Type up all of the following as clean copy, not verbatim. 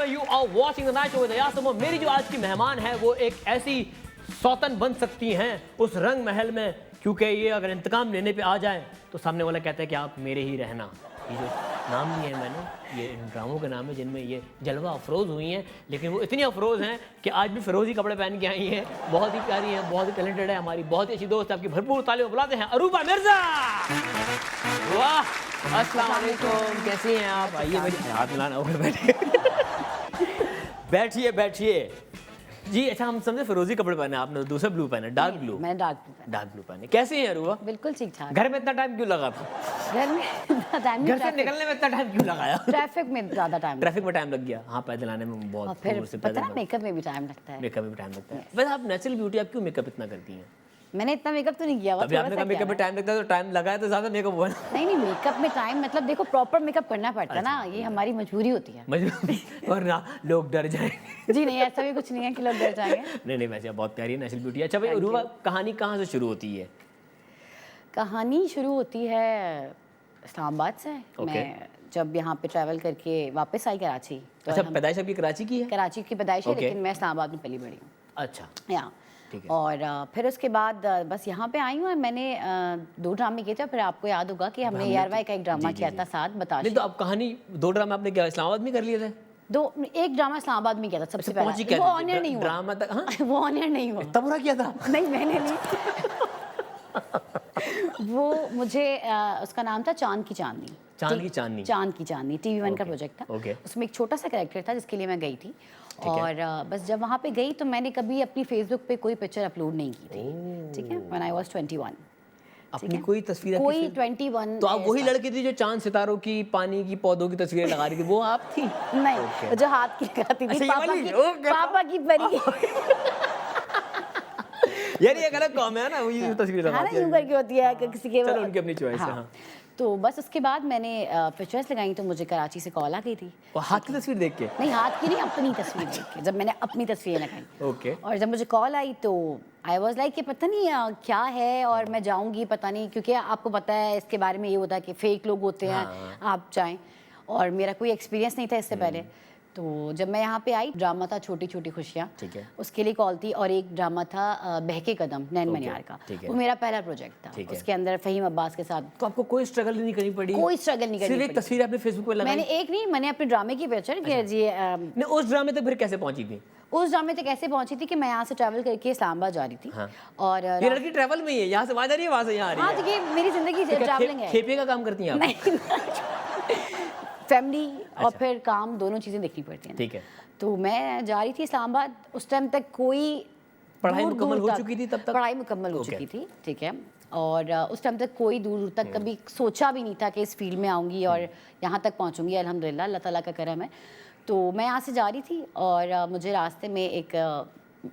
wherever you are watching the night show with Ayaz Amar, मेरी जो आज की मेहमान है वो एक ऐसी सौतन बन सकती हैं उस रंग महल में, क्योंकि ये अगर इंतकाम लेने पे आ जाए तो सामने वाला कहता है कि आप मेरे ही रहना। ये जो नाम लिए हैं मैंने, ये इन ड्रामों के नाम है जिनमें ये जलवा अफरोज़ हुई हैं, लेकिन वो इतनी अफरोज़ हैं कि आज भी फिरोज़ी कपड़े पहन के आई हैं। बहुत ही प्यारी हैं, बहुत ही टैलेंटेड है, हमारी बहुत ही अच्छी दोस्त, आपकी भरपूर तालियों बुलाते हैं अरूबा मिर्ज़ा। वाह, अस्सलाम वालेकुम, कैसी हैं आप? आइए, मेरी हाथ मिलाना होगा, बैठिए बैठिए बैठिए जी। अच्छा, हम समझे फिरोजी कपड़े पहने, आपने दूसरा ब्लू पहना, डार्क ब्लू। मैं डार्क ब्लू पहने। कैसे हैं अरूबा? बिल्कुल ठीक ठाक। घर में इतना टाइम क्यों लगा आपको? घर में टाइम, घर से निकलने में इतना टाइम क्यों लगाया? ट्रैफिक में ज़्यादा टाइम, ट्रैफिक में टाइम लग गया। हाँ, पैदल आने में बहुत, फिर पता है मेकअप में भी टाइम लगता है। मेकअप में टाइम लगता है। वैसे आप नेचुरल ब्यूटी, आप क्यों मेकअप इतना करती हैं? मैंने इतना मेकअप तो नहीं किया हुआ। अभी आपने कहा मेकअप में टाइम लगता है, तो टाइम लगा है तो ज़्यादा मेकअप हुआ ना? नहीं, मेकअप में टाइम मतलब देखो प्रॉपर मेकअप करना पड़ता है ना, ये हमारी मजबूरी होती है। मजबूरी, वरना लोग डर जाएंगे। जी नहीं, ऐसा भी कुछ नहीं है कि लोग डर जाएंगे। नहीं, वैसे आप बहुत प्यारी है, नेचुरल ब्यूटी। अच्छा भाई अरूबा, कहानी कहाँ से शुरू होती है? कहानी शुरू होती है इस्लामाबाद से। मैं जब यहाँ पे ट्रैवल करके वापस आई कराची। अच्छा, पैदाइश आपकी कराची की है? कराची की पैदाइश है, लेकिन मैं इस्लामाबाद में पली बड़ी हूँ। अच्छा, यहाँ और फिर उसके बाद बस यहाँ पे आई हूँ और मैंने 2 ड्रामे किए थे। फिर आपको याद होगा कि हमने यारवाई का एक ड्रामा किया था साथ बता। नहीं तो अब कहानी 2 ड्रामा आपने क्या इस्लामाबाद में कर लिए थे? एक ड्रामा इस्लामाबाद में किया था सबसे पहले। वो ऑनर नहीं हुआ ड्रामा तक। हाँ? वो ऑनर नहीं हुआ। तब बुरा किया था? नहीं, मैंने नहीं। वो मुझे उसका नाम था चांद की चांदनी। चांद की चांदनी TV1 का प्रोजेक्ट था। उसमें एक छोटा सा कैरेक्टर था जिसके लिए मैं गई थी। और बस जब वहाँ पे गई तो मैंने कभी अपनी फेसबुक पे कोई पिक्चर अपलोड नहीं की थी। ठीक है, व्हेन आई वाज 21। अपनी कोई तस्वीर, कोई 21। तो आप वही लड़की थी जो चांद सितारों की, पानी की, पौधों की तस्वीरें लगा रही थी, वो आप थी? नहीं, जो हाथ की लगाती थी, पापा की परी। यार ये गलत काम है ना, वही तस्वीर लगाती है। यूं करके होती है किसी के, चलो उनकी अपनी चॉइस है। हाँ। तो बस उसके बाद मैंने पिक्चर्स लगाई तो मुझे कराची से कॉल आ गई थी। और हाथ की तस्वीर देख के? नहीं, हाथ की नहीं, अपनी तस्वीर देख के। जब मैंने अपनी तस्वीरें लगाई और जब मुझे कॉल आई तो आई वाज लाइक कि पता नहीं क्या है और मैं जाऊंगी पता नहीं, क्योंकि आपको पता है इसके बारे में ये होता है कि फेक लोग होते हैं। आप जाएं, और मेरा कोई एक्सपीरियंस नहीं था इससे पहले। तो जब मैं यहाँ पे आई, ड्रामा था छोटी छोटी खुशियाँ, उसके लिए कॉल थी। और एक ड्रामा था बहके कदम, नैन मनियार का, वो मेरा पहला प्रोजेक्ट था। उसके अंदर फहीम अब्बास के साथ। तो आपको कोई स्ट्रगल नहीं करनी पड़ी? कोई स्ट्रगल नहीं करनी पड़ी। सिर्फ एक तस्वीर आपने फेसबुक पे लगाई? मैंने एक नहीं, मैंने अपने ड्रामे की पिक्चर नहीं, उस ड्रामे तक फिर कैसे पहुंची थी? उस ड्रामे तक कैसे पहुंची थी कि मैं यहाँ से ट्रैवल करके इस्लामाबाद जा रही थी। और ये लड़की ट्रैवल में ही है, यहाँ से वहाँ जा रही है, वहाँ से यहाँ आ रही है। हाँ, देखिए मेरी जिंदगी ट्रैवलिंग है। खेपे का काम करती हैं आप? फैमिली और फिर काम, दोनों चीज़ें देखनी पड़ती हैं। ठीक है। तो मैं जा रही थी इस्लामाबाद। उस टाइम तक कोई पढ़ाई मुकम्मल हो चुकी थी? तब तक पढ़ाई मुकम्मल हो चुकी थी। ठीक है। और उस टाइम तक कोई दूर दूर तक कभी सोचा भी नहीं था कि इस फील्ड में आऊँगी और यहाँ तक पहुँचूँगी। अल्हम्दुलिल्लाह, अल्लाह ताला का करम है। तो मैं यहाँ से जा रही थी और मुझे रास्ते में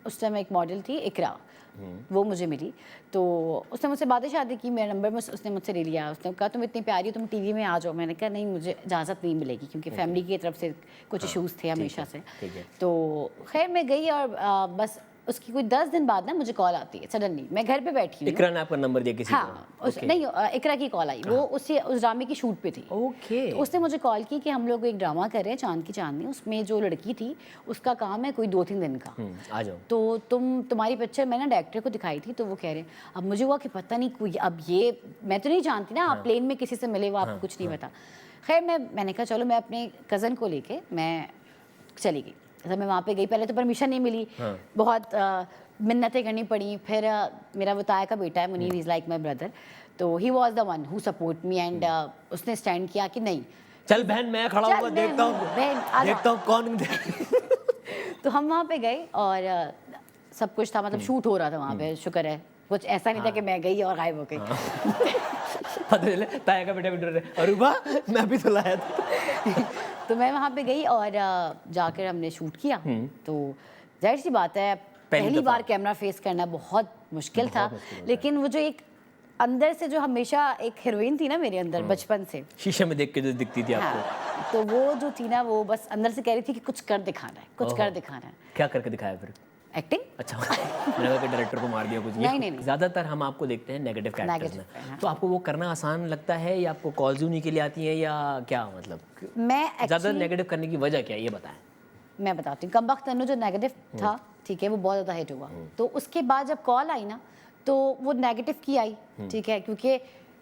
उस टाइम एक मॉडल थी इकरा, वो मुझे मिली। तो उसने मुझसे बातें शादी की, मेरा नंबर में उसने मुझसे ले लिया। उसने कहा तुम इतनी प्यारी हो, तुम टीवी में आ जाओ। मैंने कहा नहीं, मुझे इजाज़त नहीं मिलेगी, क्योंकि फैमिली की तरफ से कुछ इशूज़ थे हमेशा से। तो खैर मैं गई और बस उसकी कोई 10 दिन बाद ना मुझे कॉल आती है सडनली। मैं घर पे बैठी हूँ। इकरा ने आपका नंबर दिया किसी को? नहीं, इकरा की कॉल आई। वो उस ड्रामे की शूट पे थी। तो उसने मुझे कॉल की कि हम लोग एक ड्रामा कर रहे हैं चांद की चांदनी, उसमें जो लड़की थी उसका काम है कोई 2-3 दिन का, आ जाओ। तो तुम्हारी पिक्चर मैंने डायरेक्टर को दिखाई थी। तो वो कह रहे हैं, अब मुझे हुआ कि पता नहीं कोई, अब ये मैं तो नहीं जानती ना, आप प्लेन में किसी से मिले, वो आपको कुछ नहीं पता। खैर मैंने कहा चलो, मैं अपने कज़न को लेके मैं चली गई। जब मैं वहाँ पे गई, पहले तो परमिशन नहीं मिली, बहुत मिन्नतें करनी पड़ी। फिर मेरा बताया का बेटा है Munir, is like my brother, तो he was the one who support me and उसने स्टैंड किया कि नहीं चल बहन, मैं खड़ा हुआ देखता हूँ कौन। तो हम वहाँ पे गए और सब कुछ था, मतलब शूट हो रहा था वहाँ पे, शुक्र है कुछ ऐसा नहीं था कि मैं गई और गायब हो गई। पता चले ताया का बेटा भी अरूबा, मैं भी तो लाया था। तो मैं वहाँ पे गई और जाकर हमने शूट किया। तो जाहिर सी बात है, पहली बार कैमरा फेस करना बहुत मुश्किल था। लेकिन वो जो एक अंदर से जो हमेशा एक हीरोइन थी ना मेरे अंदर बचपन से, शीशे में देख के जो दिखती थी आपको, तो वो जो थी ना, वो बस अंदर से कह रही थी कि कुछ कर दिखाना है, कुछ कर दिखाना है। क्या करके दिखाया फिर? एक्टिंग। अच्छा, मैंने कहा कि डायरेक्टर को मार दिया कुछ। नहीं। ज़्यादातर हम आपको देखते हैं नेगेटिव कैरेक्टर्स में, तो आपको वो करना आसान लगता है या आपको कॉल्स उन्हीं के लिए आती है या क्या? मतलब मैं ज़्यादा नेगेटिव करने की वजह क्या है, ये बताएं। मैं बताती हूँ, कम वक्त तन्नू जो नेगेटिव था, ठीक है, वो बहुत ज़्यादा हिट हुआ। तो उसके बाद जब कॉल आई ना, तो वो नेगेटिव की आई, ठीक है, क्योंकि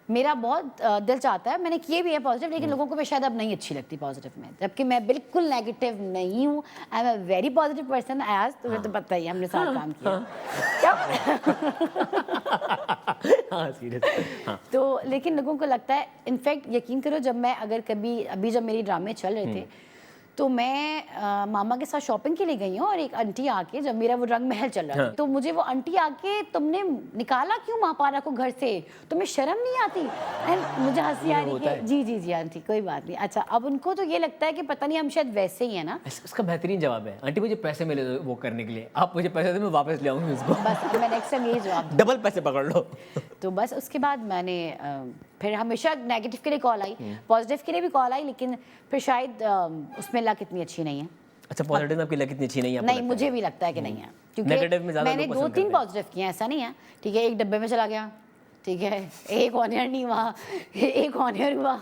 मेरा बहुत दिल चाहता है, मैंने किए भी है पॉजिटिव, लेकिन लोगों को भी शायद अब नहीं अच्छी लगती पॉजिटिव में, जबकि मैं बिल्कुल नेगेटिव नहीं हूँ। I am a very positive person. आज तुम्हें तो पता ही है, हमने साथ काम किया क्या हाँ सीरियस हाँ तो लेकिन लोगों को लगता है, इनफैक्ट यकीन करो, जब मैं अगर कभी अभी जब मेरी ड्रामे चल रहे थे, तो मैं मामा के साथ शॉपिंग के लिए गई हूँ और एक आंटी आके, जब मेरा वो रंग महल चल रहा था, तो मुझे वो आंटी आके, तुमने निकाला क्यों महापारा को घर से, तुम्हें शर्म नहीं आती? एंड मुझे हंसी आ रही है। जी जी जी आंटी, कोई बात नहीं। अच्छा, अब उनको तो ये लगता है कि पता नहीं हम शायद वैसे ही है ना। इसका बेहतरीन जवाब है, आंटी मुझे पैसे मिले वो करने के लिए, आप मुझे पैसे दे, मैं वापस ले आऊंगी उसको। बस मैं नेक्स्ट टाइम यही जवाब डबल पैसे पकड़ लो। तो बस उसके बाद मैंने फिर हमेशा नेगेटिव के लिए कॉल आई, पॉजिटिव के लिए भी कॉल आई, लेकिन फिर शायद उसमें लक इतनी अच्छी नहीं है। अच्छा, पॉजिटिव में आपकी लक इतनी अच्छी नहीं है? नहीं, मुझे भी लगता है कि नहीं है, नेगेटिव में क्योंकि ज़्यादा मैंने लोग 2-3 पसंद करते पॉजिटिव किए हैं, ऐसा नहीं है, ठीक है, एक डब्बे में चला गया, ठीक है, एक ऑनियर नहीं हुआ, एक ऑनियर हुआ,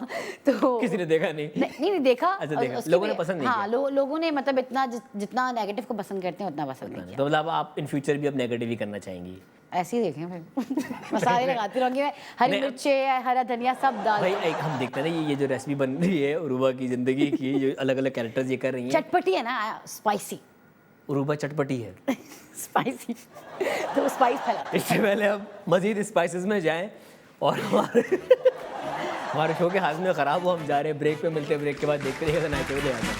तो किसी ने देखा नहीं? नहीं देखा। अच्छा, देखा। उसके लोगों ने भी- पसंद नहीं हाँ, लोगों ने मतलब इतना जितना नेगेटिव को पसंद करते हैं उतना पसंद नहीं किया। तो मतलब आप इन फ्यूचर भी अब नेगेटिव ही करना चाहेंगी? ऐसे ही देखें भाई, मसाले लगाती रहूंगी मैं, हरी मिर्चे, हरा धनिया सब डाल। भाई एक हम देखते हैं ना, ये जो रेसिपी बन रही है उरूबा की ज़िंदगी की, जो अलग अलग कैरेक्टर्स ये कर रही हैं, चटपटी है ना, स्पाइसी। उरूबा चटपटी है। स्पाइसी तो स्पाइस फैलाते। इससे पहले हम मजीद स्पाइसेस में जाएं और हमारे शो के हाथ में ख़राब हो, हम जा रहे हैं ब्रेक पे, मिलते हैं ब्रेक के बाद, देखते रहिएगा नाइट ले आते हैं।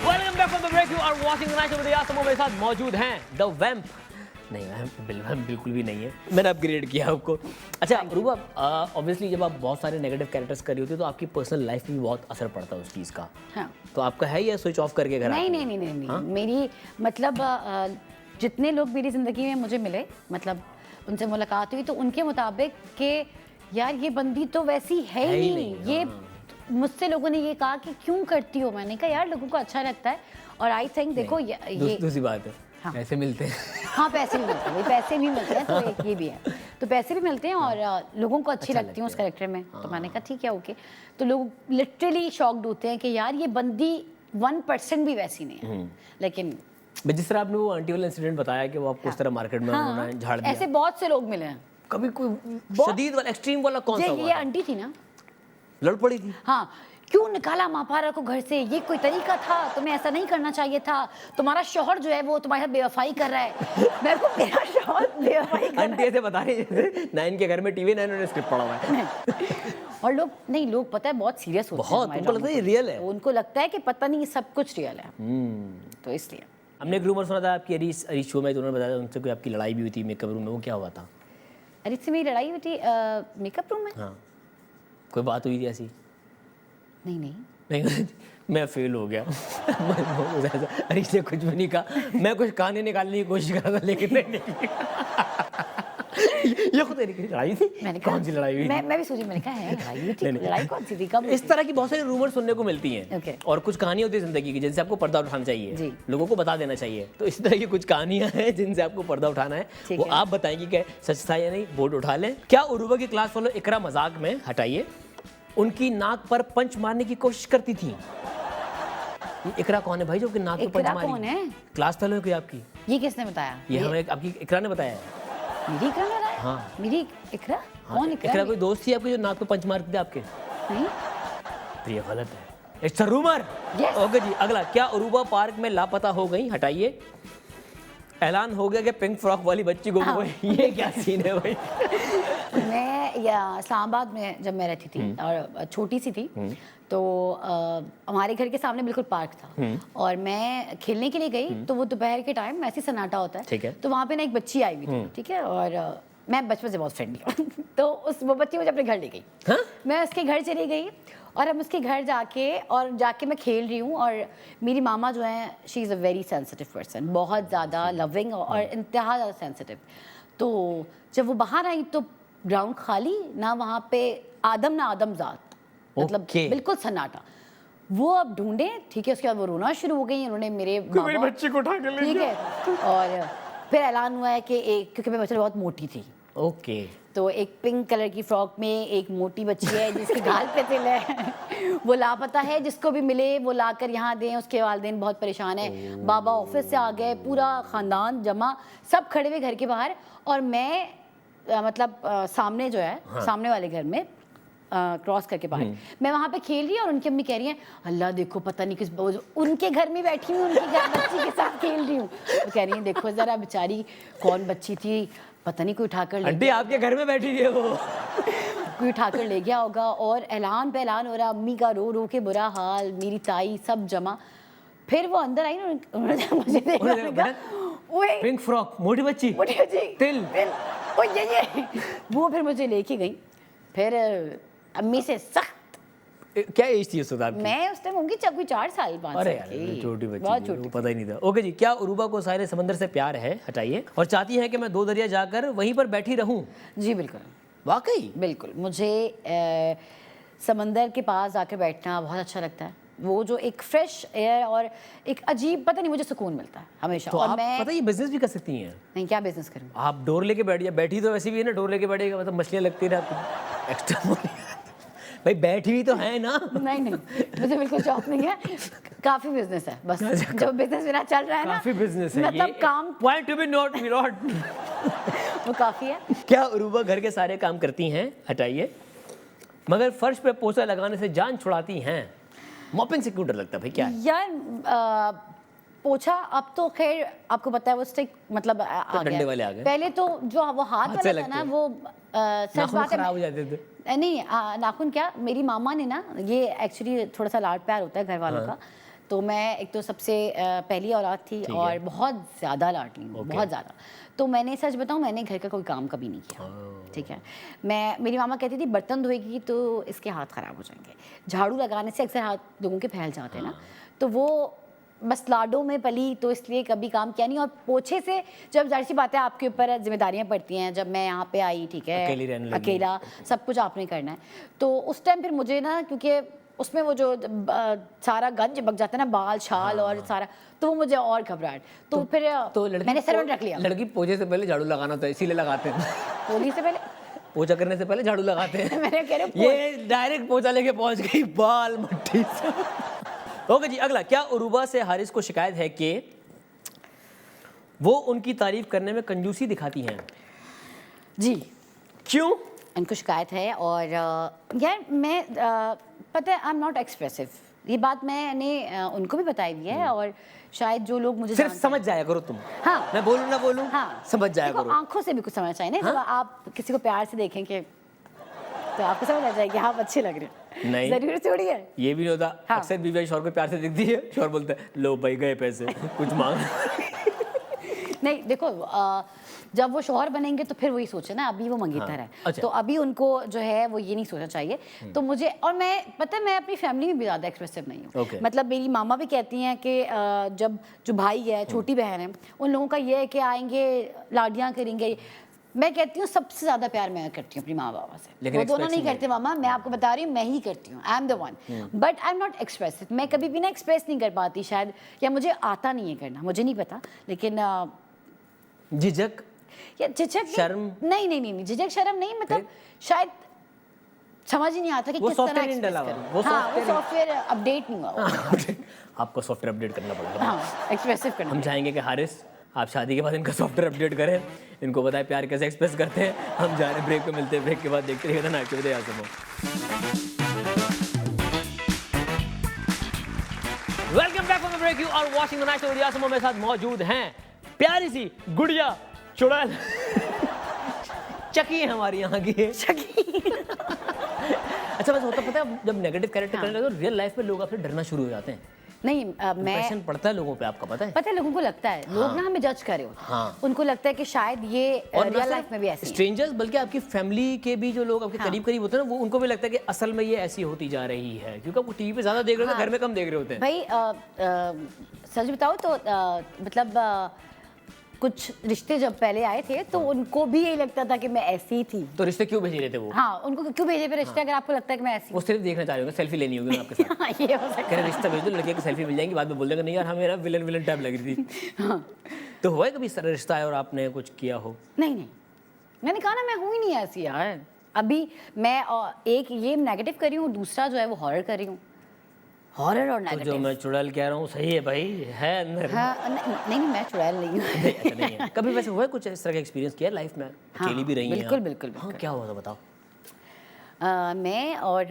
Welcome back from the break, you are watching the night show with यार, मेरे साथ मौजूद हैं द वैम्प। नहीं वैम्प बिल्कुल भी नहीं है, मैंने अपग्रेड किया आपको। अच्छा रूबा, ऑब्वियसली जब आप बहुत सारे नेगेटिव कैरेक्टर्स कर रही होती है तो आपकी पर्सनल लाइफ में भी बहुत असर पड़ता है उस चीज़ का। हाँ। तो आपका है या स्विच ऑफ करके घर? नहीं नहीं नहीं नहीं, नहीं। मेरी मतलब जितने लोग मेरी ज़िंदगी में मुझे मिले, मतलब उनसे मुलाकात हुई, तो उनके मुताबिक कि यार ये बंदी तो वैसी है ही नहीं। ये मुझसे लोगों ने ये कहा कि क्यों करती हो, मैंने कहा यार लोगों को अच्छा लगता है, और आई थिंक देखो ये दूसरी बात है, हाँ। पैसे मिलते हैं। हाँ, पैसे भी मिलते हैं, पैसे भी मिलते हैं, तो एक ये भी है, तो पैसे भी मिलते हैं और लोगों को अच्छी लगती हूँ उस कैरेक्टर में। तो मैंने कहा ठीक है, ओके। तो लोग लिटरली शॉक्ड होते हैं कि यार ये बंदी 1% भी वैसी नहीं है, लेकिन जिस तरह आपने वो आंटी वाला इंसिडेंट बताया कि वो आपको उस तरह मार्केट में उन्होंने झाड़ दिया, ऐसे बहुत से लोग मिले हैं। कभी कोई शदीद वाला, एक्सट्रीम वाला कौन सा ये हुआ? आंटी थी ना, लड़ पड़ी थी? हाँ, क्यों निकाला महापारा को घर से, ये कोई तरीका था, तुम्हें ऐसा नहीं करना चाहिए था, तुम्हारा शौहर जो है वो तुम्हारे साथ बेवफाई कर रहा है। मेरे को मेरा शौहर बेवफाई कर आंटी ऐसे बता रही है जैसे 9 के घर में टीवी 9 ने स्क्रिप्ट पढ़ा हुआ है। और लोग पता है बहुत सीरियस होते हैं बहुत, हमारे उनको लगता है ये रियल है। उनको लगता है कि पता नहीं ये सब कुछ रियल है, तो इसलिए। हमने एक रूमर सुना था आपकी अरीश शो में, तो उन्होंने बताया उनसे कोई आपकी लड़ाई भी हुई थी मेकअप रूम में, वो क्या हुआ था? अरित से मेरी लड़ाई हुई थी मेकअप रूम में? हाँ, कोई बात हुई थी ऐसी? नहीं नहीं नहीं मैं फेल हो गया। अरीश ने कुछ भी नहीं कहा, मैं कुछ कहानी निकालने की कोशिश कर रहा था लेकिन नहीं। ये खुद लड़ाई थी? मैंने कौन सी लड़ाई हुई? मैं भी सोची, मैंने कहा है लड़ाई हुई थी, लड़ाई कौन सी थी, कब? इस तरह की बहुत सारी रूमर सुनने को मिलती हैं। Okay. और कुछ कहानियां होती है जिंदगी की जिनसे आपको पर्दा उठाना चाहिए, जी। लोगों को बता देना चाहिए। तो इस तरह की कुछ कहानियां हैं जिनसे आपको पर्दा उठाना है, ठीक वो है। आप बताएंगे कि सच था या नहीं, बोर्ड उठा लें। क्या उरूबा की क्लास फॉलो इकरा मजाक में, हटाइए, उनकी नाक पर पंच मारने की कोशिश करती थी? ये इकरा कौन है भाई जो कि नाक पर पंच इकरा मारी? कौन है? क्लास फेलो है कोई आपकी? ये किसने बताया? ये हमें आपकी इकरा ने बताया है। मेरी इकरा ने बताया? हाँ। मेरी इकरा? हाँ, कौन इकरा? इकरा कोई दोस्त थी आपकी जो नाक पे पंच मारती थी आपके? नहीं। तो ये गलत है, it's a rumour. Yes. Okay जी, अगला, क्या उरूबा पार्क में लापता हो गई? हटाइए। ऐलान हो गया कि पिंक फ्रॉक वाली बच्ची गुम हो गई। ये क्या सीन है भाई? मैं इस्लामाबाद में जब मैं रहती थी और छोटी सी थी, तो हमारे घर के सामने बिल्कुल पार्क था, और मैं खेलने के लिए गई, तो वो दोपहर के टाइम ऐसे सन्नाटा होता है, ठीक है। तो वहाँ पे ना एक बच्ची आई हुई थी, ठीक है, और मैं बचपन से बहुत फ्रेंडली हूँ। तो वो बच्ची मुझे अपने घर ले गई। हाँ? मैं उसके घर चली गई, और हम उसके घर जाके मैं खेल रही हूँ, और मेरी मामा जो है, she is a very sensitive person, बहुत ज़्यादा लविंग और इंतहा ज़्यादा सेंसिटिव। तो जब वो बाहर आई तो ग्राउंड खाली, ना वहाँ पे आदम ना आदमजात, मतलब Okay. बिल्कुल सन्नाटा। वो अब ढूंढे, ठीक है, उसके बाद वो रोना शुरू हो गई, उन्होंने मेरे मेरी बच्ची को उठा के ले ठीक है, और फिर ऐलान हुआ है कि क्योंकि मैं बच्ची बहुत मोटी थी, ओके, तो एक पिंक कलर की फ्रॉक में एक मोटी बच्ची है जिसके गाल पे तिल है, वो लापता है, जिसको भी मिले वो लाकर यहाँ दें। उसके वालिदैन बहुत परेशान है, बाबा ऑफिस से आ गए, पूरा ख़ानदान जमा, सब खड़े हुए घर के बाहर, और मैं सामने जो है, सामने वाले घर में क्रॉस करके बाहर मैं वहाँ पे खेल रही हूँ, और उनकी अम्मी कह रही हैं अल्लाह देखो पता नहीं किस उनके घर में बैठी हूँ, उनकी बच्ची के साथ खेल रही हूँ। वो कह रही हैं देखो ज़रा बेचारी कौन बच्ची थी, पता नहीं कोई उठाकर ले आंटी आपके घर में बैठी है वो कोई उठाकर ले गया होगा। और ऐलान पे ऐलान हो रहा, अम्मी का रो रो के बुरा हाल, मेरी ताई सब जमा। फिर वो अंदर आई ना, उन्होंने मुझे देखा, ओए पिंक फ्रॉक, मोटी बच्ची, तिल, ओ ये वो फिर मुझे लेके गई। फिर अम्मी से सख्त, क्या एज थी उस वक्त आपकी? मैं उस टाइम होंगी कोई 4 साल 5 अरे साल की, छोटी बच्ची, बहुत वो छोटी। पता ही नहीं था। ओके जी, क्या उरूबा को साहिल समंदर से प्यार है? हटाइए। और चाहती हैं कि मैं 2 दरिया जाकर वहीं पर बैठी रहूं? जी बिल्कुल, वाकई बिल्कुल। मुझे समंदर के पास जाकर बैठना बहुत अच्छा लगता है। वो जो एक फ्रेश एयर और एक अजीब, पता नहीं, मुझे सुकून मिलता है हमेशा। तो और आप मैं पता है ये बिजनेस भी कर सकती हैं। नहीं, क्या बिजनेस करूँ? आप डोर लेके बैठ जाए, बैठी तो वैसे भी है ना, डोर लेके बैठेगा मतलब मछलियाँ लगती रहती एक्स्ट्रा भाई बैठी हुई तो है ना। नहीं नहीं, मुझे बिल्कुल शौक नहीं है, काफी बिजनेस है बस। जो बिजनेस मेरा चल रहा है ना, काफी बिजनेस है मतलब ये, काम पॉइंट टू बी नोट वो काफी है। क्या उरूबा घर के सारे काम करती हैं? हटाइए। मगर फर्श पे पोछा लगाने से जान छुड़ाती हैं। मॉपिंग से क्यों डर लगता है भाई, क्या है? यार पोछा अब तो खैर आपको पता है वो स्टिक मतलब आ डंडे गया। वाले आ गए। पहले तो जो वो हाथ से वाला था ना, लगते। वो सच नाखून बात है, खराब हो जाते थे। नहीं नाखून क्या, मेरी मामा ने ना, ये एक्चुअली थोड़ा सा लाड प्यार होता है घर वालों का। तो मैं एक तो सबसे पहली औलाद थी और बहुत ज़्यादा लाडली हूँ, बहुत ज़्यादा। तो मैंने सच बताऊँ, मैंने घर का कोई काम कभी नहीं किया, ठीक है। मेरी मामा कहती थी बर्तन धोएगी तो इसके हाथ ख़राब हो जाएंगे, झाड़ू लगाने से अक्सर हाथ लोगों के फैल जाते हैं ना। तो वो बस लाडों में पली, तो इसलिए कभी काम किया नहीं। और पोछे से जब जाहिर सी बात है आपके ऊपर जिम्मेदारियां पड़ती हैं, जब मैं यहाँ पे आई, ठीक है, अकेली रहने लगी। अकेला सब कुछ आपने करना है, तो उस टाइम फिर मुझे ना, क्योंकि उसमें वो जो सारा गंज बक जाता है ना, बाल छाल और सारा, तो वो मुझे और घबराहट। तो फिर मैंने सर में रख लिया। लड़की पोछे से पहले झाड़ू लगाना था, इसीलिए लगाते हैं। होली से पहले पोछा करने से पहले झाड़ू लगाते हैं। मैंने कह रही ये डायरेक्ट पोछा लेके पहुंच गई बाल मट्टी से। ओके जी, अगला। क्या उरूबा से हारिस को शिकायत है कि वो उनकी तारीफ करने में कंजूसी दिखाती हैं? जी, क्यों? इनको शिकायत है। और यार मैं पता है, आई एम नॉट एक्सप्रेसिव, ये बात मैंने उनको भी बताई हुई है। और शायद जो लोग मुझे सिर्फ जानते समझ जाया करो तुम। हाँ, मैं बोलूं ना बोलूं, हाँ, समझ जाया देखो, करो। आंखों से भी कुछ समझना चाहिए ना। जब आप किसी को प्यार से देखेंगे तो आपको समझ आ जाएगी आप अच्छे लग रहे हैं। नहीं, जरूरी थोड़ी है। ये भी नहीं होता। हाँ। अक्सर बीवी शौहर को प्यार से दिखती है, शौहर बोलता है लो भाई गए पैसे, कुछ मांग। नहीं देखो, जब वो शौहर बनेंगे तो फिर वही सोचे ना, अभी वो मंगेतर है। अच्छा। तो अभी उनको जो है वो ये नहीं सोचना चाहिए। तो मुझे, और मैं पता है, मैं अपनी फैमिली में भी ज़्यादा एक्सप्रेसिव नहीं हूँ। Okay. मतलब मेरी मामा भी कहती हैं कि जब जो भाई है, छोटी बहन है, उन लोगों का ये है कि आएंगे लाडियाँ करेंगे। मैं कहती हूँ सबसे ज़्यादा प्यार मैं करती हूँ अपनी माँ बाबा से। लेकिन वो दोनों नहीं expressive करते मामा, मैं आपको बता रही हूँ, मैं ही करती हूँ। I am the one, but I am not expressive. मैं कभी भी ना एक्सप्रेस नहीं कर पाती शायद, या मुझे आता नहीं है करना, मुझे नहीं पता। लेकिन झिझक या झिझक शर्म? नहीं नहीं नहीं, झिझक शर्म नहीं, मतलब शायद समझ ही नहीं आता कि वो किस तरह सॉफ्टवेयर नहीं डला हुआ, एक्सप्रेस वो करूं। हाँ, वो सॉफ्टवेयर सॉफ्टवेयर अपडेट नहीं हुआ वो। आपको सॉफ्टवेयर अपडेट करना पड़ेगा। हाँ, एक्सप्रेसिव करना। हम चाहेंगे कि हारिस आप शादी के बाद इनका सॉफ्टवेयर अपडेट करें, इनको बताएं प्यार कैसे एक्सप्रेस करते हैं। हम जा रहे हैं ब्रेक पे, मिलते हैं ब्रेक के बाद, देखते रहिएगा night show with Yasmo. Welcome back from the break. You are watching the night show with Yasmo. मेरे साथ मौजूद हैं प्यारी सी गुड़िया चुड़ैल चकी है हमारी यहाँ की। अच्छा, बस होता पता है, जब नेगेटिव कैरेक्टर करने लगे तो रियल लाइफ में लोग आपसे डरना शुरू हो जाते हैं। नहीं मैं इंप्रेशन पड़ता है लोगों पे, आपका पता है? पता है, लोगों को लगता है, लोग ना हमें जज कर रहे होते हैं। हाँ। उनको लगता है कि शायद ये रियल लाइफ में भी ऐसे हैं। स्ट्रेंजर्स, बल्कि आपकी फैमिली के भी जो लोग आपके करीब करीब होते हैं ना, वो उनको भी लगता है कि असल में ये ऐसी होती जा रही है, क्योंकि आपको टीवी पे ज्यादा देख रहे होते हैं, घर में कम देख रहे होते हैं। भाई सच बताओ तो मतलब कुछ रिश्ते जब पहले आए थे तो उनको भी यही लगता था कि मैं ऐसी थी। तो रिश्ते क्यों भेज रहे थे वो? हाँ, उनको क्यों भेजे फिर रिश्ते, अगर आपको लगता है कि मैं ऐसी वो सिर्फ देखना चाह रहे होंगे, सेल्फी लेनी होगी आपके साथ। हूँ। ये हो सकता कह रहे रिश्ता भेज दो, लड़के की सेल्फी मिल जाएंगी, बाद में बोल देगा नहीं यार हमें ना विलन विलन टाइप लग रही थी। तो हुआ है कभी रिश्ता है और आपने कुछ किया हो? नहीं नहीं, मैंने कहा ना मैं हूँ ही नहीं ऐसी यार। अभी मैं एक ये नेगेटिव कर रही हूँ, दूसरा जो है वो हॉरर कर रही हूँ। हॉरर और तो जो नेगेटिव। मैं चुड़ैल कह रहा हूँ सही है भाई, है अंदर। हाँ नहीं मैं चुड़ैल नहीं हूँ। अच्छा नहीं है। कभी वैसे हुआ है कुछ इस तरह का एक्सपीरियंस किया लाइफ में? अकेली भी रही हैं बिल्कुल आप? बिल्कुल हाँ, बिल्कुल। क्या हुआ था बताओ। मैं और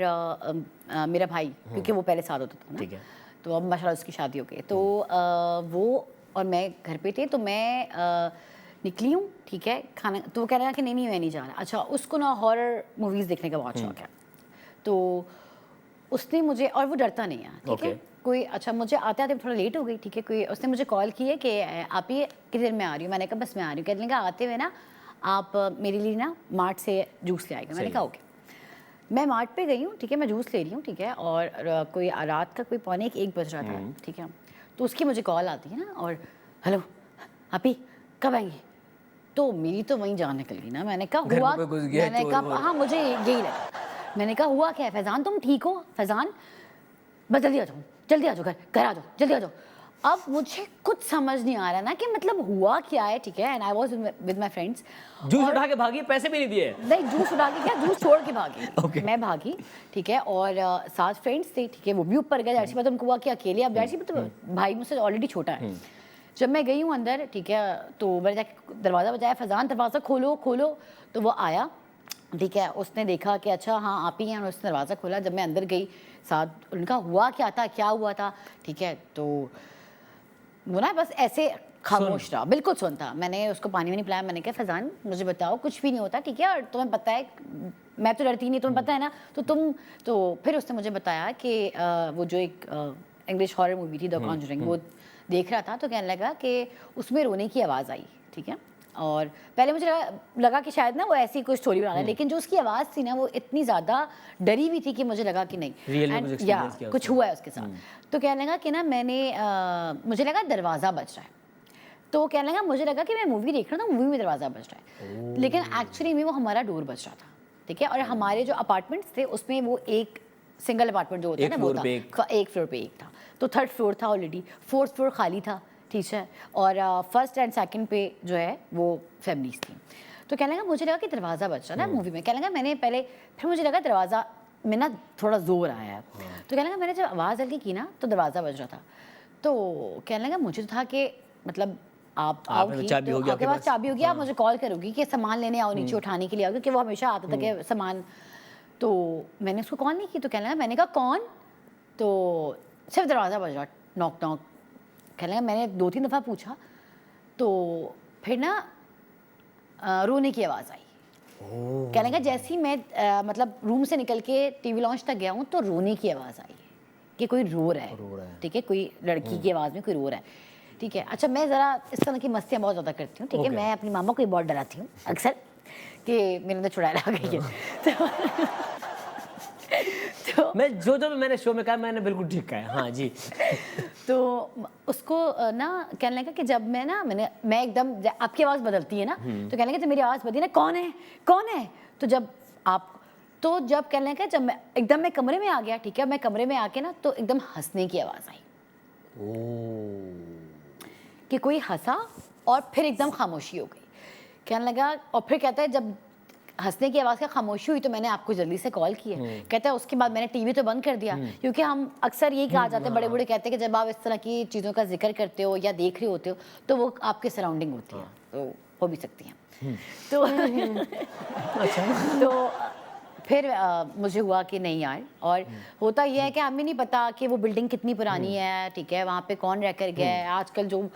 मेरा भाई, क्योंकि वो पहले साथ होता था ना, ठीक है। तो अब माशाल्लाह उसकी शादी हो गई, तो वो और मैं घर पे थे, तो मैं निकली हूँ, ठीक है, खाना, तो वो कह रहा है कि नहीं नहीं मैं नहीं जाना। अच्छा, उसको ना हॉरर मूवीज़ देखने का बहुत शौक है, तो उसने मुझे, और वो डरता नहीं है, ठीक है, कोई, अच्छा मुझे आते आते थोड़ा लेट हो गई, ठीक है, कोई उसने मुझे कॉल की है कि आप ये कितनी देर में आ रही हो। मैंने कहा बस मैं आ रही हूँ। कहने लगा आते हुए ना आप मेरे लिए ना मार्ट से जूस ले आएगा। मैंने कहा ओके। मैं मार्ट पे गई हूँ, ठीक है, मैं जूस ले रही हूँ, ठीक है, और कोई रात का कोई 1:45 बज रहा था, ठीक है, तो उसकी मुझे कॉल आती है ना, और हेलो आपी कब आएंगी? तो मेरी तो वहीं जान निकल गई ना। मैंने कहा हुआ, मैंने कहा हाँ मुझे यही लगा। मैंने कहा हुआ क्या है फैज़ान, तुम ठीक हो फैज़ान? बस जल्दी आ जाओ, जल्दी आ जाओ, घर आ जाओ, जल्दी आ जाओ। अब मुझे कुछ समझ नहीं आ रहा ना कि मतलब हुआ क्या है, ठीक है, and I was with my friends. Juice उठा के भागी, पैसे भी नहीं दिए? नहीं, जूस उठा के क्या, जूस छोड़ के भागी। Okay. मैं भागी, ठीक है, और 7 फ्रेंड्स थे, ठीक है, वो भी ऊपर गए। जाहिर सी बात है, उनको हुआ कि अकेले, अब जाहिर सी बात है, भाई मुझसे ऑलरेडी छोटा है। जब मैं गई हूँ अंदर, ठीक है, तो मैंने जाके दरवाज़ा बजाया, फैज़ान दरवाज़ा खोलो खोलो, तो वो आया, ठीक है, उसने देखा कि अच्छा हाँ आप ही हैं, और उसने दरवाज़ा खोला। जब मैं अंदर गई, साथ उनका हुआ क्या था, क्या हुआ था, ठीक है, तो वो ना बस ऐसे खामोश रहा, बिल्कुल सुन था। मैंने उसको पानी में नहीं पिलाया। मैंने कहा फैज़ान मुझे बताओ, कुछ भी नहीं होता, ठीक है, और तुम्हें पता है मैं तो डरती नहीं, तुम्हें पता है ना, तो तुम, तो फिर उसने मुझे बताया कि वो जो एक इंग्लिश हॉरर मूवी थी द कॉन्जरिंग, वो देख रहा था, तो कहने लगा कि उसमें रोने की आवाज़ आई, ठीक है, और पहले मुझे लगा कि शायद ना वो ऐसी कोई स्टोरी बना रहा है, लेकिन जो उसकी आवाज़ थी ना वो इतनी ज़्यादा डरी हुई थी कि मुझे लगा कि नहीं, या कुछ हुआ है उसके साथ। तो कहने लगा कि ना मैंने मुझे लगा दरवाज़ा बज रहा है, तो कहने लगा मुझे लगा कि मैं मूवी देख रहा था, मूवी में दरवाज़ा बज रहा है, लेकिन एक्चुअली में वो हमारा डोर बज रहा था, ठीक है, और हमारे जो अपार्टमेंट्स थे उसमें वो एक सिंगल अपार्टमेंट जो होता है ना, वो था एक फ्लोर पे एक था, तो 3rd फ्लोर था ऑलरेडी, 4th फ्लोर खाली था, ठीक है, और 1st एंड 2nd पे जो है वो फैमिलीज थी। तो कहने लगा मुझे लगा कि दरवाज़ा बज रहा है ना मूवी में। कहने लगा मैंने पहले, फिर मुझे लगा दरवाज़ा में ना थोड़ा जोर आया है, तो कहने लगा मैंने जब आवाज़ हल्की की ना तो दरवाज़ा बज रहा था। तो कहने लगा मुझे तो था कि मतलब आप आओगी, तो आपके पास चाबी होगी, आप मुझे कॉल करोगी कि सामान लेने आओ, नीचे उठाने के लिए आओ, क्योंकि वो हमेशा आता था कि सामान। तो मैंने उसको कॉल नहीं की, तो कहने लगा, मैंने कहा कौन, तो सिर्फ दरवाज़ा बज रहा, नॉक नॉक। कहने लगा मैंने 2-3 दफ़ा पूछा, तो फिर ना रोने की आवाज़ आई। कहने लगा जैसे ही मैं मतलब रूम से निकल के टीवी लॉन्च तक गया हूँ तो रोने की आवाज़ आई कि कोई रो रहा है, ठीक है, कोई लड़की की आवाज़ में कोई रो रहा है, ठीक है। अच्छा, मैं ज़रा इस तरह की मस्तियाँ बहुत ज़्यादा करती हूँ, ठीक है, मैं अपनी मामा को ही बहुत डराती हूँ अक्सर कि मेरे अंदर चुड़ैल आ गई है। तो मैं जो मैंने शो में कहा मैंने बिल्कुल ठीक कहा है, हाँ जी। तो उसको ना कहने लगा कि जब मैं एकदम, आपकी आवाज़ बदलती है ना, तो कहने लगा जब मेरी आवाज़ बदली ना, कौन है कौन है, तो जब कहने लगा जब मैं एकदम कमरे में आ गया, ठीक है, मैं कमरे में आके ना तो एकदम हंसने की आवाज़ आई, कि कोई हंसा और फिर एकदम खामोशी हो गई। कहने लगा, और फिर कहता है जब हंसने की आवाज़ का खामोशी हुई तो मैंने आपको जल्दी से कॉल किया। कहता है उसके बाद मैंने टीवी तो बंद कर दिया, क्योंकि हम अक्सर यही कहा जाता है, बड़े बूढ़े कहते हैं कि जब आप इस तरह की चीज़ों का जिक्र करते हो या देख रहे होते हो तो वो आपके सराउंडिंग होती है, तो हो भी सकती हैं। तो अच्छा, तो फिर मुझे हुआ कि नहीं यार, और होता यह है कि हमें नहीं पता कि वो बिल्डिंग कितनी पुरानी है, ठीक है, वहाँ पे कौन रह कर गया है, आजकल जो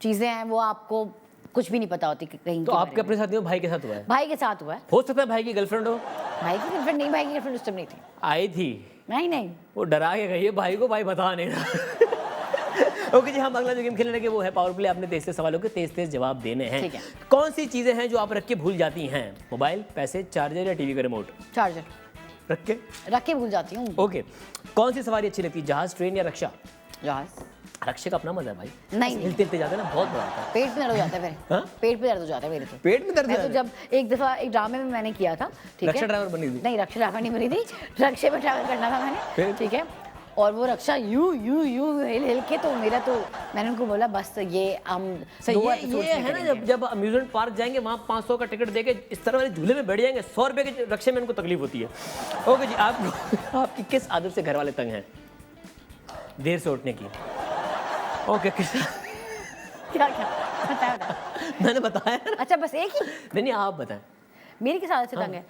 चीज़ें हैं वो आपको कुछ भी नहीं पता होती कहीं। तो आपके अपने साथ नहीं, भाई के साथ हुआ है? भाई के साथ हुआ है। हो सकता है भाई की गर्लफ्रेंड हो? भाई की गर्लफ्रेंड नहीं, भाई की गर्लफ्रेंड उस टाइम नहीं थी। आई थी? नहीं, वो डरा के गई है भाई को, भाई बता नहीं रहा। ओके जी, हम अगला जो गेम खेलने लगे वो है पावर प्ले। आपने तेज सवालों के तेज जवाब देने हैं। ठीक है। कौन सी चीजें हैं जो आप रख के भूल जाती हैं? मोबाइल, पैसे, चार्जर या टीवी का रिमोट? चार्जर रख के भूल जाती हूँ। ओके। कौन सी सवारी अच्छी लगती है, जहाज, ट्रेन या रक्षा? जहाज। रक्षे का अपना मजा है भाई, नहीं हिलते जाते हैं ना, बहुत बड़ा होता है। पेट में दर्द हो जाता है फिर। हाँ? पेट में दर्द हो जाता है मेरे तो। पेट में दर्द? मैं तो जब एक दफा एक ड्रामे में मैंने किया था, ठीक है, रक्षा ड्राइवर बनी थी? नहीं, रक्षा ड्राइवर नहीं बनी थी, रक्षे में ट्रैवल करना था मैंने, ठीक है, और वो रक्षा यूं हिल हिल के, तो मेरा तो मैंने उनको बोला बस ये हम सही, दो ये episodes है में ना, करेंगे। जब अम्यूजमेंट पार्क जाएंगे वहाँ 500 का टिकट देके इस तरह वाले झूले में बैठ जाएंगे, 100 रुपये के रक्षे में इनको तकलीफ होती है। ओके जी, आप आपकी किस आदत से घर वाले तंग हैं? देर से उठने की। ओके, किस क्या बता मैंने बताया ना। अच्छा बस एक ही नहीं, आप बताएं। मेरी किस आदत से तंग है?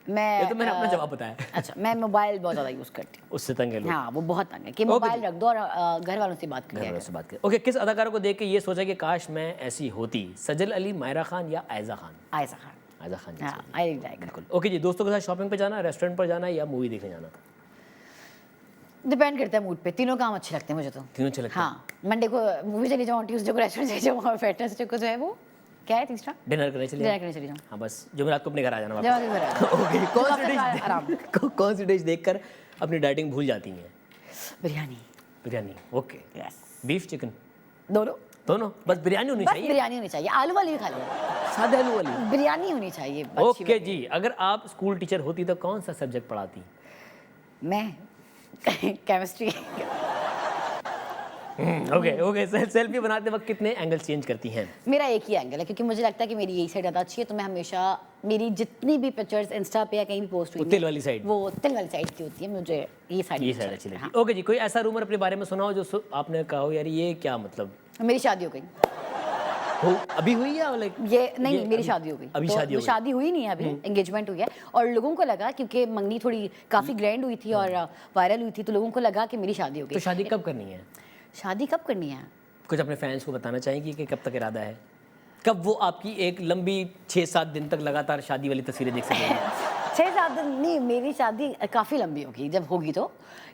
मैं ये तो मैंने अपना जवाब बताया। अच्छा, मैं मोबाइल बहुत ज़्यादा यूज़ करती हूँ। उससे तंग है लोग। हाँ, वो बहुत तंग है कि मोबाइल रख दो और घर वालों से बात घर कर वालों से बात करें। ओके, किस अदाकारा को देख के ये सोचा कि काश मैं ऐसी होती? सजल अली, मायरा खान या आयजा खान? आयशा खान। आयजा खान जी, हाँ, आई लाइक। बिल्कुल। ओके जी, दोस्तों के साथ शॉपिंग पे जाना, रेस्टोरेंट पर जाना या मूवी देखने जाना? डिपेंड करता है मूड पे, तीनों काम अच्छे लगते हैं मुझे तो। तीनों अच्छे लगते हैं। हाँ, मंडे को मूवी चली जाऊँ, ट्यूसडे को रेस्टोरेंट चली जाऊँ, और वेडनेसडे को जो है वो क्या है तीसरा, डिनर करने चलिए। डिनर करने चली जाऊँ। हाँ, बस जुमेरात को अपने घर आ जाना वापस। जब आगे घर आ ओके, आराम। कौन सी डिश देखकर अपनी डाइटिंग भूल जाती हैं? Biryani. Biryani. Okay. Yes. Beef chicken? दोनों। दोनों? बस बिरयानी होनी बस चाहिए? बिरयानी होनी चाहिए, आलू वाली भी खा लो, सादे आलू वाली? बिरयानी होनी चाहिए। अच्छी ओके जी, अगर आप स्कूल टीचर होती तो कौन सा सब्जेक्ट पढ़ाती? मैं केमिस्ट्री। ओके, सेल्फी बनाते वक्त कितने एंगल चेंज करती हैं? मेरा एक ही एंगल है, क्योंकि मुझे लगता है कि मेरी यही साइड ज़्यादा अच्छी है, तो मैं हमेशा मेरी जितनी भी पिक्चर्स इंस्टा पे या कहीं भी पोस्ट हुई वो तिल वाली साइड? वो तिल वाली साइड की होती है, मुझे ये साइड अच्छी लगी। ओके जी, कोई ऐसा रूमर अपने बारे में सुना हो जो आपने कहा हो यार ये क्या मतलब? मेरी शादी हो गई। अभी हुई या लाइक? ये नहीं, मेरी शादी हो गई। अभी तो शादी हो गई? शादी हुई नहीं है अभी, एंगेजमेंट हुई है, और लोगों को लगा, क्योंकि मंगनी थोड़ी काफ़ी ग्रैंड हुई थी और वायरल हुई थी, तो लोगों को लगा कि मेरी शादी हो तो गई। शादी कब करनी है? शादी कब करनी है? कुछ अपने फैंस को बताना चाहेंगी कि कब तक इरादा है? कब वो आपकी एक लंबी 6-7 दिन तक लगातार शादी वाली तस्वीरें देख सकेंगे? 6-7 दिन नहीं, मेरी शादी काफ़ी लंबी होगी जब होगी तो,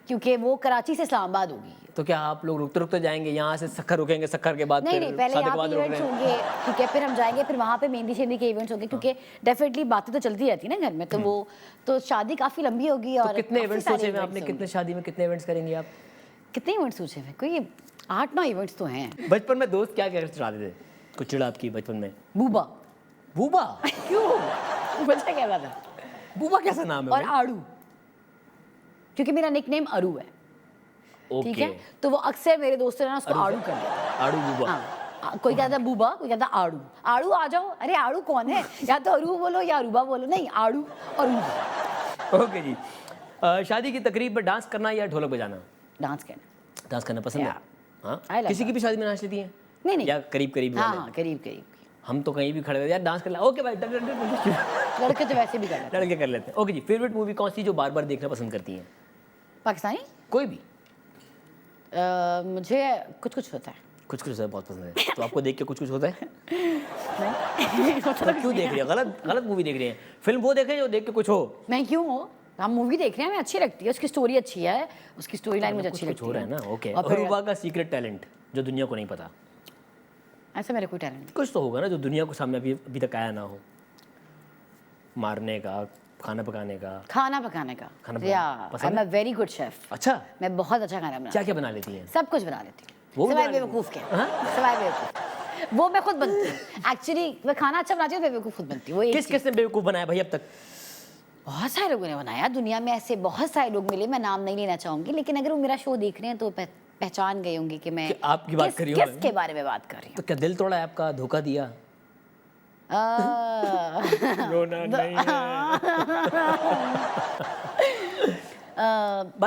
क्योंकि वो कराची से इस्लामाबाद होगी। तो क्या आप लोग रुकते जाएंगे? यहाँ से सक्खर रुकेंगे, सक्खर के बाद नहीं फिर नहीं, पहले शादी के यहाँ बाद पे रुक इवेंट्स रहे हैं? होंगे, ठीक है, फिर हम जाएंगे, फिर वहाँ पे मेहंदी शेंदी के इवेंट्स होंगे, क्योंकि डेफिनेटली बातें तो चलती रहती है ना घर में, तो वो तो शादी काफ़ी लंबी होगी। तो और कितने काफ़ी इवेंट्स सारे सोचे हुए events आपने? होंगे। कितने शादी में कितने इवेंट्स करेंगे आप? कितने इवेंट्स सोचे हुए? कोई 8-9 इवेंट्स तो हैं। बचपन में दोस्त क्या क्या चढ़ाते थे? कुछ चिढ़ा आपकी बचपन में? बूबा। बूबा? क्यों? बच्चा क्या बात है? बूबा कैसा नाम है और आड़ू, क्योंकि मेरा निकनेम अरू है, ठीक है, तो वो अक्सर मेरे दोस्तों ने ना उसको आड़ू कर दिया। आड़ू बूबा? हाँ, कोई कहता बूबा, कोई कहता आड़ू। आड़ू आ जाओ, अरे आड़ू कौन है? या तो अरू बोलो या अरूबा बोलो, नहीं आड़ू और ओके जी, शादी की तकरीब में डांस करना या ढोलक बजाना? डांस करना। डांस करना पसंद है? I हाँ, love किसी की भी शादी में नाच लेती हैं? नहीं नहीं, या करीब करीब हाँ वाले? हाँ, करीब करीब। हम तो कहीं भी खड़े हुए यार डांस कर ले। ओके भाई, लड़के तो वैसे भी कर लेते हैं। लड़के कर लेते हैं। ओके जी, फेवरेट मूवी कौन सी जो बार बार देखना पसंद करती हैं? पाकिस्तानी कोई भी? मुझे कुछ कुछ होता है। कुछ कुछ बहुत पसंद है। तो आपको देख के कुछ कुछ होता है? नहीं तो क्यों देख रही है? गलत गलत मूवी देख रही है। फिल्म वो देखे जो देख के कुछ हो। मैं क्यों हो, हम मूवी देख रहे हैं, हमें अच्छी लगती है, उसकी स्टोरी अच्छी है, उसकी स्टोरी लाइन मुझे अच्छी कुछ लगती हो रहा है है ना। ओके, और फिर अरूबा का सीक्रेट टैलेंट जो दुनिया को नहीं पता? ऐसा मेरा कोई टैलेंट नहीं। कुछ तो होगा ना जो दुनिया को सामने अभी तक आया ना हो। मारने का, खाना पकाने का? खाना पकाने का, खाना या पकाना आई पसंद am a very good chef. अच्छा, मैं बहुत अच्छा खाना बना, क्या क्या बना लेती हैं? सब कुछ बना लेती वो हूँ, भी सिवाय बना लेती बेवकूफ़ के। सिवाय बेवकूफ़, वो मैं खुद बनती हूँ। एक्चुअली मैं खाना अच्छा बनाती हूँ, बेवकूफ़ खुद बनती हूँ। वो एक किस किस ने बेवकूफ़ बनाया भाई अब तक? बहुत सारे लोगों ने बनाया, दुनिया में ऐसे बहुत सारे लोग मिले, मैं नाम नहीं लेना चाहूँगी, लेकिन अगर वो मेरा शो देख रहे हैं तो पहचान गए होंगे कि मैं कि आपकी बात कर रही हूँ मैं। किसके बारे में बात कर रही तो क्या दिल तोड़ा है आपका? धोखा दिया? हूँ। रोना नहीं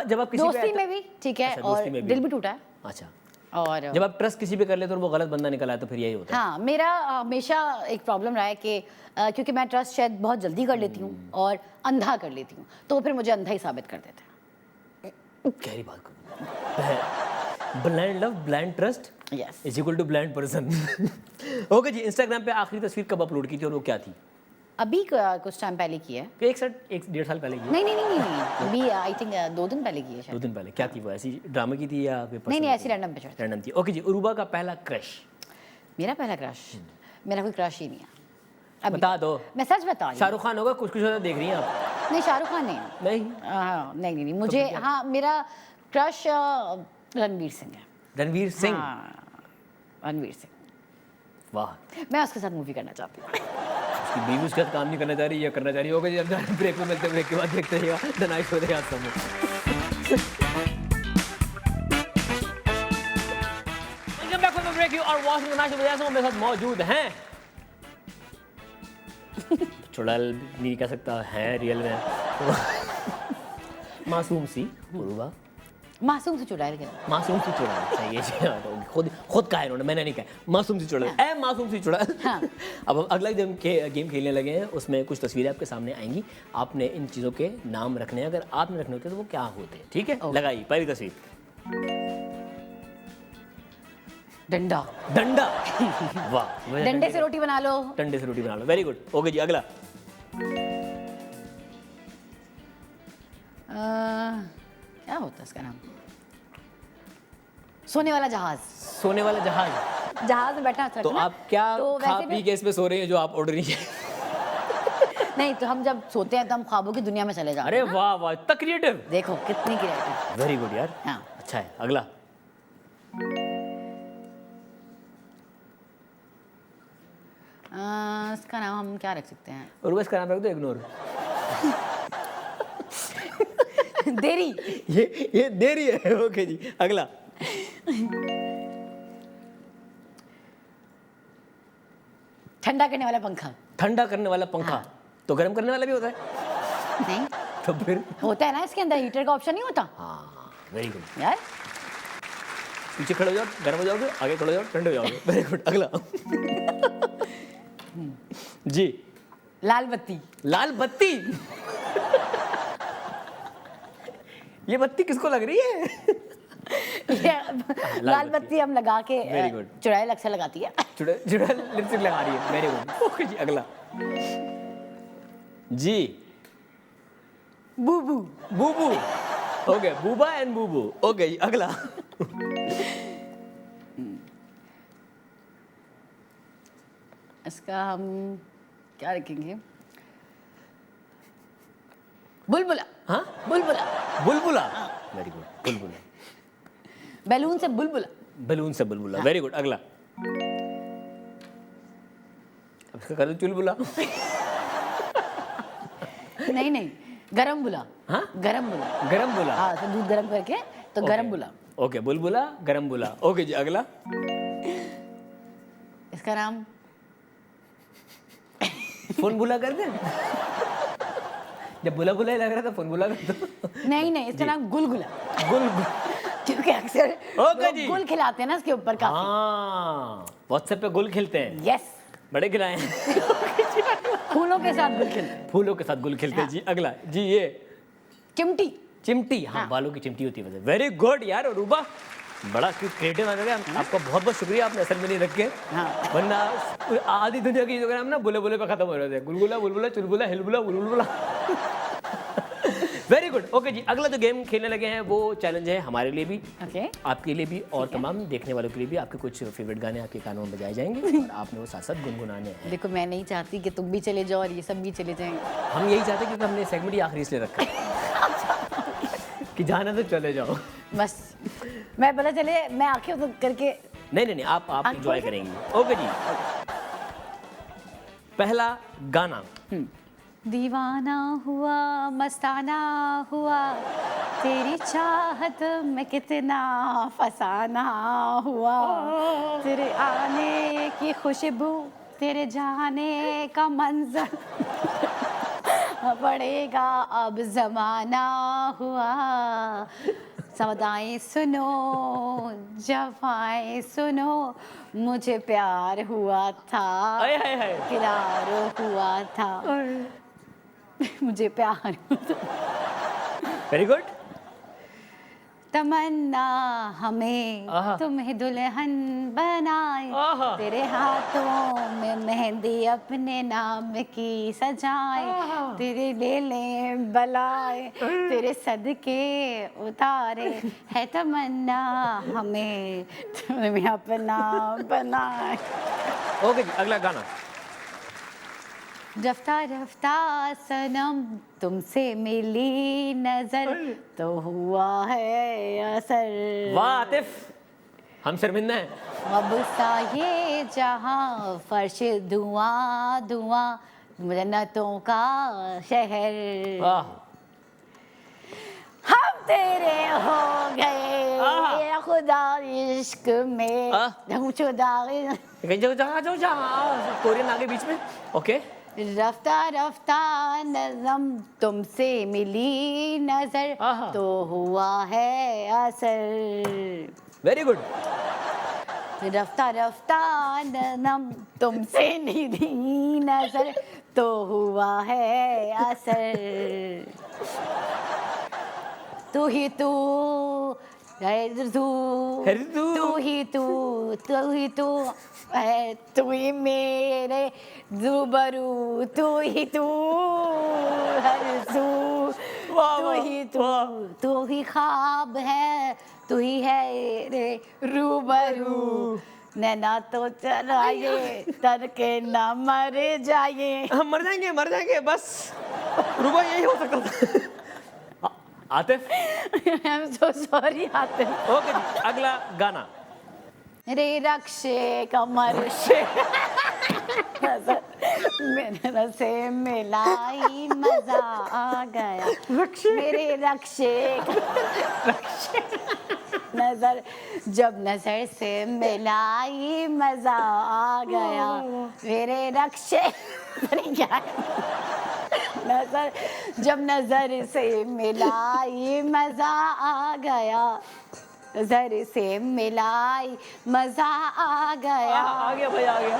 जब आप किसी दोस्ती में भी ठीक है, अच्छा, और दोस्ती में भी। दिल भी टूटा है। अच्छा, और जब आप ट्रस्ट किसी पे कर लेते हो और वो गलत बंदा निकल आया तो फिर यही होता है? हाँ, मेरा हमेशा एक प्रॉब्लम रहा है कि क्योंकि मैं ट्रस्ट शायद बहुत जल्दी कर लेती हूँ और अंधा कर लेती हूँ, तो फिर मुझे अंधा ही साबित कर देते हैं। गहरी बात करो। Blind love, blind trust yes. Is equal to blind person. Okay जी, इंस्टाग्राम पे आखिरी तस्वीर कब अपलोड की थी और वो क्या थी? अभी कुछ टाइम पहले की है। एक डेढ़ साल पहले की? नहीं नहीं नहीं नहीं, अभी आई थिंक 2 दिन पहले की है 2 शायद। दिन पहले। क्या थी वो? ऐसी ड्रामा की थी या नहीं नहीं, ऐसी रैंडम पिक्चर। रैंडम थी? ओके जी, अरूबा का पहला क्रश? मेरा पहला क्रश, मेरा कोई क्रश ही नहीं है अभी। बता दो। मैं सच बता रही हूँ। शाहरुख खान होगा? कुछ कुछ होता देख रही हैं आप? नहीं, शाहरुख खान नहीं है। नहीं? हाँ, नहीं नहीं, मुझे हाँ, मेरा क्रश रणवीर सिंह है। रणवीर सिंह? हाँ, रणवीर सिंह। वाह, मैं उसके साथ मूवी करना चाहती हूँ। उसकी बीवी उसके साथ काम नहीं करना चाह रही या करना चाह रही होगा जी। अब ब्रेक में मिलते, ब्रेक के बाद देखते रहिएगा the night show. You are watching the match with Yasam, मेरे साथ मौजूद हैं चुड़ैल नहीं कह सकता है रियल में मासूम सी उर्वा, मासूम से चुड़ैल के मासूम सी चुड़ैल सही है जी, खुद कहा इन्होंने, मैंने नहीं कहा। मासूम सी चुड़ैल, ए मासूम सी चुड़ैल। हाँ। अब हम अगला गेम खेलने लगे हैं, उसमें कुछ तस्वीरें आपके सामने आएंगी, आपने इन चीज़ों के नाम रखने हैं, अगर आपने रखने होते तो वो क्या होते हैं, ठीक है? लगाइए पहली तस्वीर। डंडा। डंडा वाह, डंडे से रोटी बना लो। डंडे से रोटी बना लो, वेरी गुड। ओके जी, अगला। क्या होता है इसका नाम? सोने वाला जहाज। सोने वाला जहाज। जहाज में बैठा अच्छा तो लगता है ना? आप क्या तो खा वैसे पी भी के इसमें सो रही हैं जो आप ऑर्डर नहीं है? नहीं, तो हम जब सोते हैं तो हम ख्वाबों की दुनिया में चले जाते अरे हैं ना? वाह वाह, इतना क्रिएटिव। देखो कितनी क्रिएटिव। वेरी गुड यार, हाँ। अच्छा है। अगला। इसका नाम हम क्या रख सकते हैं? और बस का नाम रख दो इग्नोर। देरी। ये देरी है। ओके जी, अगला। ठंडा करने वाला पंखा। ठंडा करने वाला पंखा। हाँ। तो गर्म करने वाला भी होता है? नहीं तो फिर होता है ना, इसके अंदर हीटर का ऑप्शन नहीं होता हाँ, वेरी गुड। यार। पीछे खड़े हो जाओ, गर्म हो जाओगे, आगे खड़े हो जाओ, ठंडे हो जाओगे। वेरी गुड, अगला। जी। लाल बत्ती। लाल बत्ती। ये बत्ती किसको लग रही है? लाल बत्ती हम लगा के Very good. चुड़ैल अक्सर लगाती है। चुड़ैल लिपस्टिक लगा रही है, वेरी गुड। ओके जी, अगला। जी। Boobu. Boobu. Okay, Booba and Boobu. Okay जी, अगला। इसका हम क्या रखेंगे? बुलबुला। हाँ, बुलबुला। बुलबुला। वेरी गुड, बुलबुला। बैलून से बुलबुला। बैलून से बुलबुला, वेरी गुड। अगला। अब इसका कर दो चुलबुला। नहीं नहीं, गरम बुला। हाँ? गरम बुला। गरम बुला। हाँ, तो दूध गरम करके तो गरम बुला। ओके, बुलबुला, गरम बुला। ओके जी, अगला। इसका नाम फोन बुला कर दे। जब बुला बुला ही लग रहा था, फोन बुला कर दो। नहीं नहीं, इसका नाम गुलगुला। गुल। क्योंकि अक्सर ओके लोग जी। गुल खिलाते हैं ना इसके ऊपर काफी। हाँ, व्हाट्सएप पे गुल खिलते हैं। यस, बड़े खिलाए हैं। फूलों के साथ गुल खिलते हैं। फूलों के साथ गुल खिलते हैं। जी, अगला। जी, ये चिमटी। चिमटी। हाँ, बालों की चिमटी होती है। वेरी गुड यार रूबा, बड़ा क्रिएटिव आ गया। आपका बहुत बहुत शुक्रिया, आपने असल में नहीं रखे। हाँ। वरना आधी दुनिया की प्रोग्राम ना बुले बुले पे खत्म हो रहे थे। गुलगुला, बुलबुला, चुलबुला, हिलबुला, बुलबुला। Very good. ओके जी, अगला जो गेम खेलने लगे हैं वो चैलेंज है हमारे लिए भी, ओके। आपके लिए भी, और तमाम देखने वालों के लिए भी। आपके कुछ फेवरेट गाने आपके कानों में बजाए जाएंगे और आपने वो साथ साथ गुनगुनाने हैं। देखो, मैं नहीं चाहती कि तुम भी चले जाओ और ये सब भी चले जाएं। हम यही चाहते हैं, क्योंकि हमने सेगमेंट ही आखिरी इसलिए रखा है कि जाना तो चले जाओ। बस मैं पता चले मैं आंखें बंद करके। नहीं नहीं नहीं, आप आँख एंजॉय खोल के? करेंगी। ओके जी, पहला गाना। दीवाना हुआ, मस्ताना हुआ, तेरी चाहत में कितना फसाना हुआ, तेरे आने की खुशबू, तेरे जाने का मंजर, पड़ेगा अब जमाना हुआ, सौदाएं सुनो, जफाएं सुनो, मुझे प्यार हुआ था, हाय हाय हाय। किरार हुआ था, मुझे प्यार हुआ था। Very good. तमन्ना हमें आहा। तुम्हें दुल्हन बनाए, आहा। तेरे हाथों में मेहंदी अपने नाम की सजाए, तेरे ले ले बलाए, तेरे सदके उतारे, है तमन्ना हमें तुम्हें अपना बनाए। ओके जी, अगला गाना। रफ्ता रफ्ता सनम तुमसे मिली नजर, तो हुआ है असर। वाह आतिफ, हम शर्मिंदा हैं। अब सा ये जहां फर्श धुआं धुआं, जन्नतों का शहर, वाह। हम तेरे हो गए, आहा। ये गुमशुदा इश्क में गुमशुदा कोरियन आगे बीच में ओके रफ्ता रफ्ता नज़म तुमसे मिली नजर आहा। तो हुआ है असर। वेरी गुड रफ्ता रफ्ता नज़म तुमसे मिली नजर तो हुआ है असर। तू ही तू है तू ही तू है तू ही मेरे रूबरू तू ही तू हर तू तू ही ख्वाब है तू ही है रे रूबरू नैना तो चलाए तर के ना मर जाए। हम मर जाएंगे बस रुबा यही हो सकता था। Atif I am so sorry Atif. Okay जी अगला गाना रे रक्षे कमर से मेरे से मिलाई मजा आ गया मेरे रक्षे नजर जब नजर से मिलाई मजा आ गया मेरे रक्षे क्या नजर जब नजर से मिलाई मजा आ गया नजर से मिलाई मजा आ गया। आ गया भाई आ गया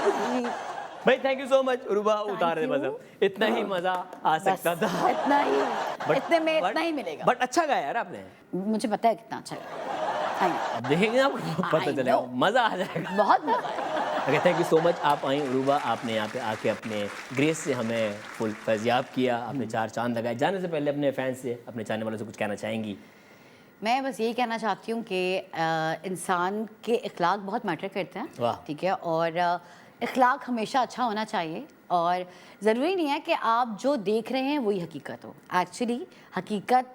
भाई थैंक यू सो मच रुबा उतार दे मतलब इतना ही मजा आ सकता था इतना ही इतने में इतना ही मिलेगा बट अच्छा गाया यार आपने मुझे पता है कितना अच्छा है। अब देखेंगे आपको पता चलेगा मजा आ जाएगा बहुत मजा आएगा। Okay thank you so much आप आई रुबा आपने यहाँ पे आके अपने ग्रेस से हमें फुल फैज़याब किया आपने 4 चांद लगाए जाने से पहले अपने फैंस से अपने चाहने वालों से कुछ कहना चाहेंगी। मैं बस यही कहना चाहती हूँ कि इंसान के इखलाक बहुत मैटर करते हैं वाह। ठीक है और इखलाक हमेशा अच्छा होना चाहिए और ज़रूरी नहीं है कि आप जो देख रहे हैं वही हकीकत हो। एक्चुअली हकीकत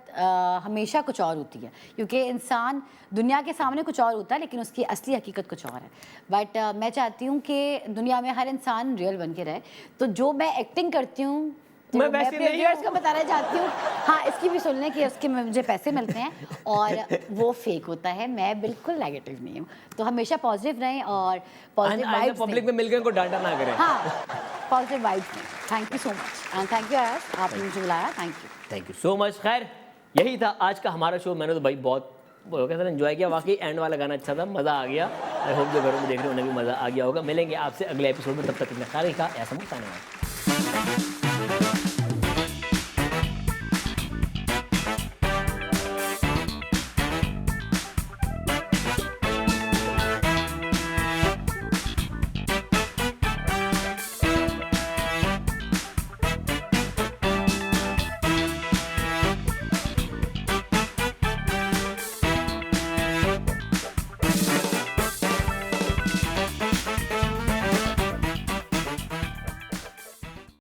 हमेशा कुछ और होती है क्योंकि इंसान दुनिया के सामने कुछ और होता है लेकिन उसकी असली हकीकत कुछ और है। बट मैं चाहती हूँ कि दुनिया में हर इंसान रियल बन के रहे तो जो मैं एक्टिंग करती हूँ तो मैं अपने व्यूअर्स को बताना चाहती हूँ हाँ इसकी भी सुन लें कि उसके मुझे पैसे मिलते हैं और वो फेक होता है। मैं बिल्कुल नेगेटिव नहीं हूँ तो हमेशा पॉजिटिव रहें और पॉजिटिव वाइब्स पब्लिक में मिलकर को डांटा ना करें। हाँ पॉजिटिव वाइब्स दें। Thank you so much and thank you Ayas आपने मुझे बुलाया थैंक यू सो मच। खैर यही था आज का हमारा शो मैंने तो भाई बहुत कहते हैं एंजॉय किया वाकई एंड वाला गाना अच्छा था मज़ा आ गया। आई होप जो घरों में देख रहे हैं उन्हें भी मज़ा आ गया होगा। मिलेंगे आपसे अगले एपिसोड में तब तक इतना ख्याल रखा ऐसा मुझे धन्यवाद।